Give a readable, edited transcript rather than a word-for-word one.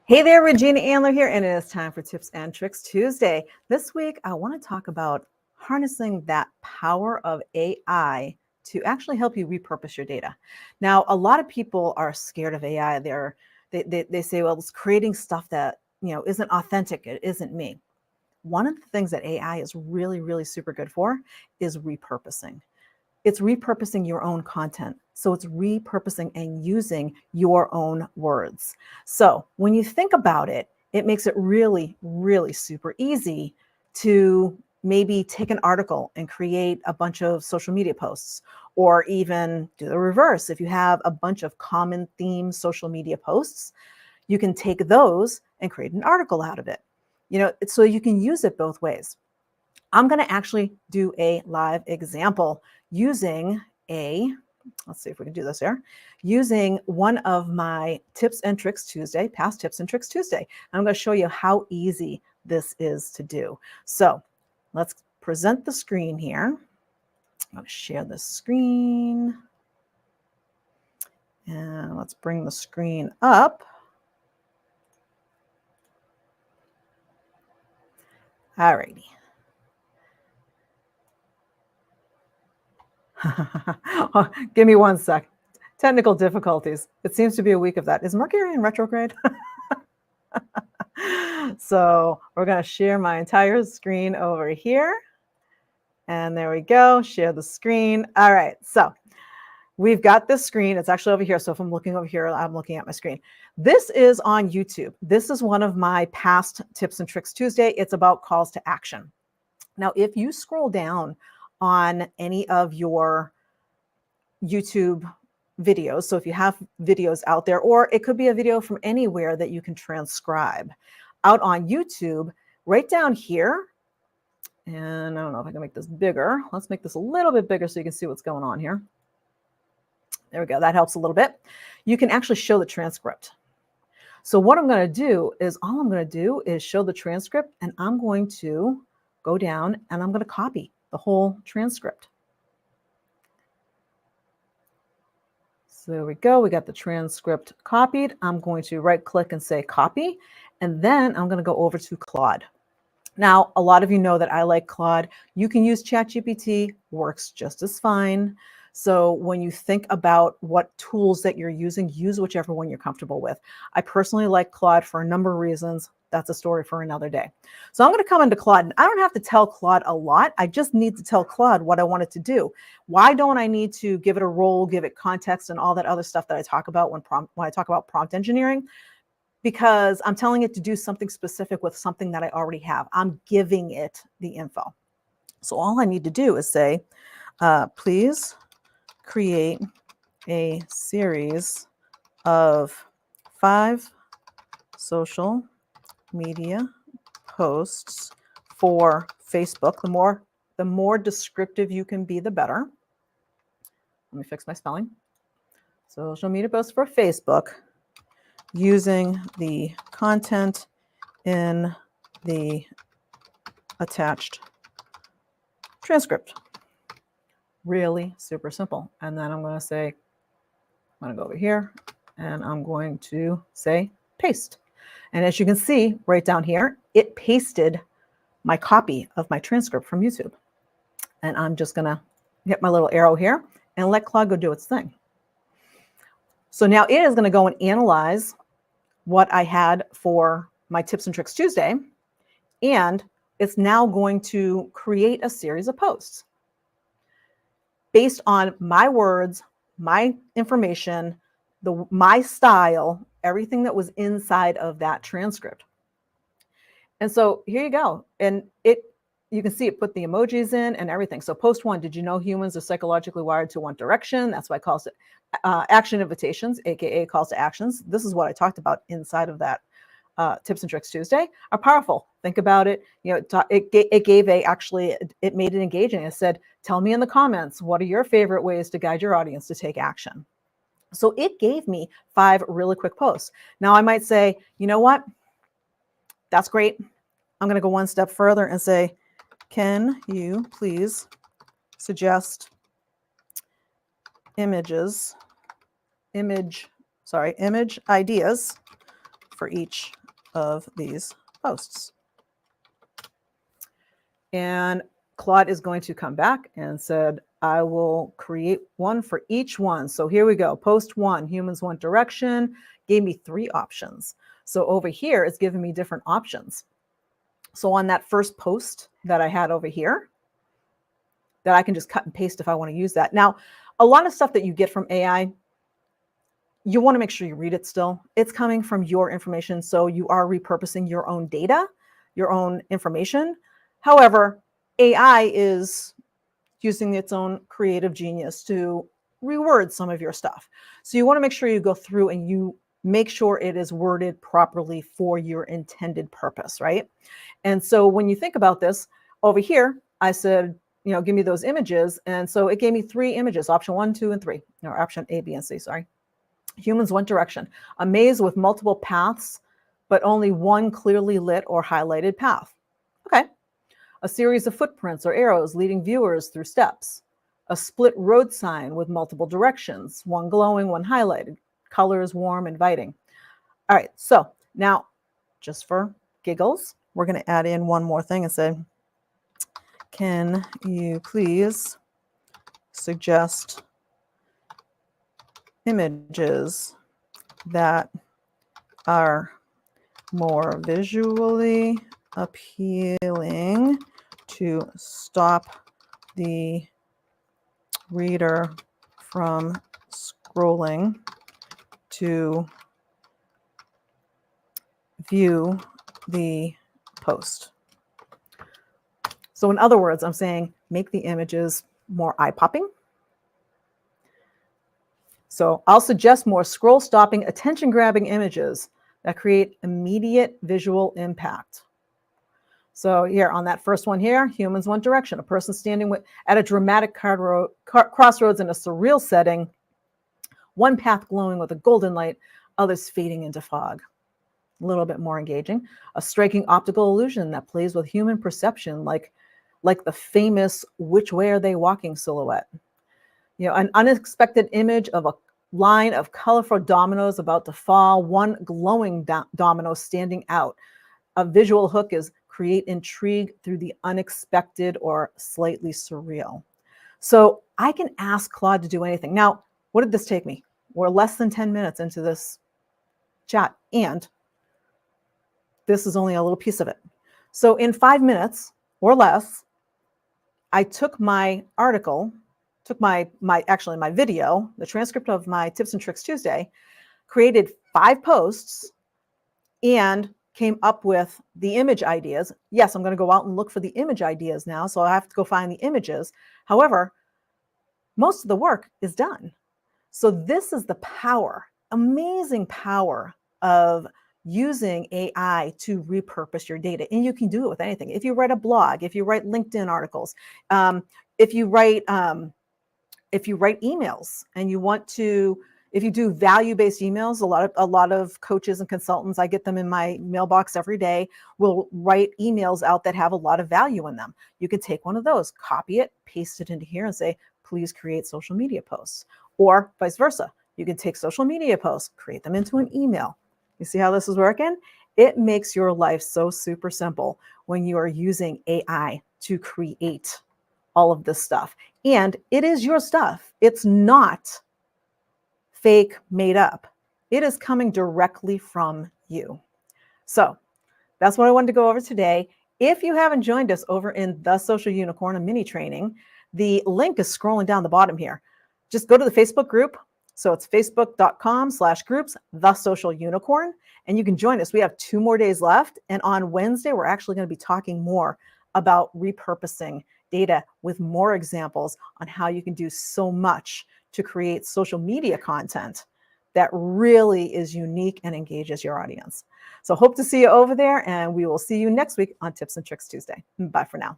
Hey there, Regina Andler here, and it is time for Tips and Tricks Tuesday. This week, I want to talk about harnessing that power of AI to actually help you repurpose your data. Now, a lot of people are scared of AI. They say, well, it's creating stuff that isn't authentic. It isn't me. One of the things that AI is really, really super good for is repurposing. It's repurposing your own content. So it's repurposing and using your own words. So when you think about it, it makes it really, really super easy to maybe take an article and create a bunch of social media posts, or even do the reverse. If you have a bunch of common theme social media posts, you can take those and create an article out of it. So you can use it both ways. I'm going to actually do a live example using let's see if we can do this here, using one of my Tips and Tricks Tuesday, past Tips and Tricks Tuesday. I'm going to show you how easy this is to do. So let's present the screen here. I'm going to share the screen. And let's bring the screen up. All righty. Give me 1 sec. Technical difficulties. It seems to be a week of that. Is Mercury in retrograde? So we're going to share my entire screen over here. And there we go. Share the screen. All right. So we've got this screen. It's actually over here. So if I'm looking over here, I'm looking at my screen. This is on YouTube. This is one of my past Tips and Tricks Tuesday. It's about calls to action. Now, if you scroll down on any of your YouTube videos, so if you have videos out there, or it could be a video from anywhere that you can transcribe out on YouTube, right down here, and I don't know if I can make this bigger. Let's make this a little bit bigger so you can see what's going on here. There we go. That helps a little bit. You can actually show the transcript. So what I'm going to do is, all I'm going to do is show the transcript, and I'm going to go down and I'm going to copy the whole transcript. So there we go. We got the transcript copied. I'm going to right click and say copy. And then I'm going to go over to Claude. Now, a lot of you know that I like Claude. You can use ChatGPT, works just as fine. So when you think about what tools that you're using, use whichever one you're comfortable with. I personally like Claude for a number of reasons. That's a story for another day. So I'm going to come into Claude, and I don't have to tell Claude a lot. I just need to tell Claude what I want it to do. Why don't I need to give it a role, give it context, and all that other stuff that I talk about when I talk about prompt engineering? Because I'm telling it to do something specific with something that I already have. I'm giving it the info. So all I need to do is say, please create a series of 5 social media posts for Facebook. The more descriptive you can be, the better. Let me fix my spelling. Social media posts for Facebook using the content in the attached transcript. Really super simple. And then I'm going to say, I'm going to go over here and I'm going to say paste. And as you can see right down here, it pasted my copy of my transcript from YouTube. And I'm just going to hit my little arrow here and let Claude go do its thing. So now it is going to go and analyze what I had for my Tips and Tricks Tuesday. And it's now going to create a series of posts based on my words, my information, my style, everything that was inside of that transcript. And so here you go. And you can see it put the emojis in and everything. So post 1, did you know humans are psychologically wired to one direction? That's why it calls it action invitations, AKA calls to actions. This is what I talked about inside of that Tips and Tricks Tuesday, are powerful. Think about it. It made it engaging. It said, tell me in the comments, what are your favorite ways to guide your audience to take action? So it gave me 5 really quick posts. Now I might say, you know what? That's great. I'm going to go one step further and say, can you please suggest image ideas for each of these posts. And Claude is going to come back and said, I will create one for each one. So here we go. Post 1, humans want direction, gave me 3 options. So over here, it's giving me different options. So on that first post that I had over here, that I can just cut and paste if I want to use that. Now, a lot of stuff that you get from AI, you want to make sure you read it still. It's coming from your information, so you are repurposing your own data, your own information. However, AI is using its own creative genius to reword some of your stuff. So you want to make sure you go through and you make sure it is worded properly for your intended purpose, right? And so when you think about this, over here, I said, give me those images. And so it gave me 3 images, option 1, 2, and 3, or option A, B, and C, sorry. Humans want direction, a maze with multiple paths, but only one clearly lit or highlighted path. Okay. A series of footprints or arrows leading viewers through steps. A split road sign with multiple directions, one glowing, one highlighted. Colors warm, inviting. All right, so now, just for giggles, we're going to add in one more thing and say, can you please suggest images that are more visually appealing to stop the reader from scrolling to view the post. So in other words, I'm saying make the images more eye-popping. So I'll suggest more scroll-stopping, attention-grabbing images that create immediate visual impact. So here on that first one here, humans want direction. A person standing at a dramatic crossroads in a surreal setting, one path glowing with a golden light, others fading into fog. A little bit more engaging. A striking optical illusion that plays with human perception, like the famous "Which way are they walking" silhouette. An unexpected image of a line of colorful dominoes about to fall, one glowing domino standing out. A visual hook is create intrigue through the unexpected or slightly surreal. So I can ask Claude to do anything. Now, what did this take me? We're less than 10 minutes into this chat, and this is only a little piece of it. So in 5 minutes or less, I took my article, took my video, the transcript of my Tips and Tricks Tuesday, created 5 posts, and came up with the image ideas. Yes, I'm going to go out and look for the image ideas now, so I have to go find the images. However, most of the work is done. So this is the power, amazing power of using AI to repurpose your data. And you can do it with anything. If you write a blog, if you write LinkedIn articles, if you write emails and you want to, if you do value-based emails, a lot of coaches and consultants, I get them in my mailbox every day, will write emails out that have a lot of value in them. You can take one of those, copy it, paste it into here and say, please create social media posts, or vice versa. You can take social media posts, create them into an email. You see how this is working? It makes your life so super simple when you are using AI to create all of this stuff. And it is your stuff. It's not fake, made up. It is coming directly from you. So that's what I wanted to go over today. If you haven't joined us over in The Social Unicorn, a mini training, the link is scrolling down the bottom here. Just go to the Facebook group. So it's facebook.com/groups, The Social Unicorn, and you can join us. We have 2 more days left. And on Wednesday, we're actually going to be talking more about repurposing data with more examples on how you can do so much to create social media content that really is unique and engages your audience. So hope to see you over there, and we will see you next week on Tips and Tricks Tuesday. Bye for now.